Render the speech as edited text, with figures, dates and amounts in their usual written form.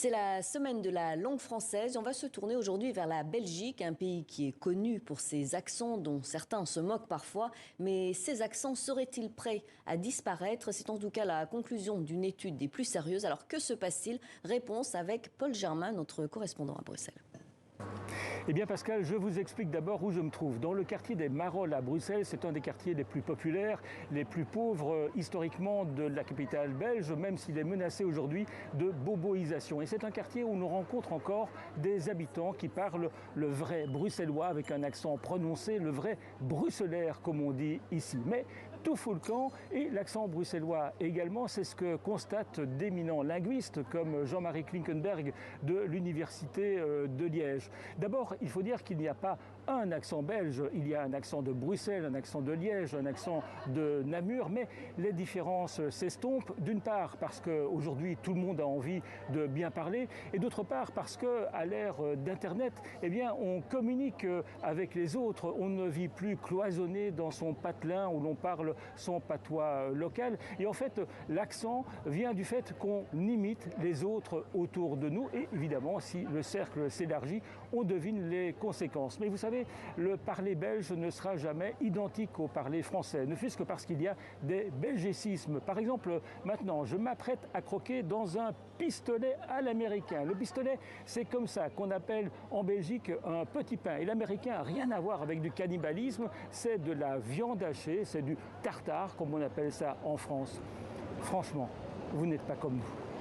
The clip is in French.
C'est la semaine de la langue française. On va se tourner aujourd'hui vers la Belgique, un pays qui est connu pour ses accents dont certains se moquent parfois. Mais ces accents seraient-ils prêts à disparaître? C'est en tout cas la conclusion d'une étude des plus sérieuses. Alors que se passe-t-il? Réponse avec Paul Germain, notre correspondant à Bruxelles. Eh bien Pascal, je vous explique d'abord où je me trouve. Dans le quartier des Marolles à Bruxelles, c'est un des quartiers les plus populaires, les plus pauvres historiquement de la capitale belge, même s'il est menacé aujourd'hui de boboisation. Et c'est un quartier où l'on rencontre encore des habitants qui parlent le vrai bruxellois avec un accent prononcé, le vrai bruxellaire comme on dit ici. Mais tout fout le camp et l'accent bruxellois également, c'est ce que constatent d'éminents linguistes comme Jean-Marie Klinkenberg de l'Université de Liège. D'abord, il faut dire qu'il n'y a pas un accent belge, il y a un accent de Bruxelles, un accent de Liège, un accent de Namur, mais les différences s'estompent, d'une part parce qu'aujourd'hui tout le monde a envie de bien parler, et d'autre part parce qu'à l'ère d'Internet, eh bien, on communique avec les autres, on ne vit plus cloisonné dans son patelin où l'on parle son patois local, et en fait l'accent vient du fait qu'on imite les autres autour de nous, et évidemment si le cercle s'élargit, on devine les conséquences. Mais vous savez, le parler belge ne sera jamais identique au parler français, ne fût-ce que parce qu'il y a des belgicismes. Par exemple, maintenant, je m'apprête à croquer dans un pistolet à l'américain. Le pistolet, c'est comme ça qu'on appelle en Belgique un petit pain. Et l'américain n'a rien à voir avec du cannibalisme, c'est de la viande hachée, c'est du tartare, comme on appelle ça en France. Franchement, vous n'êtes pas comme nous.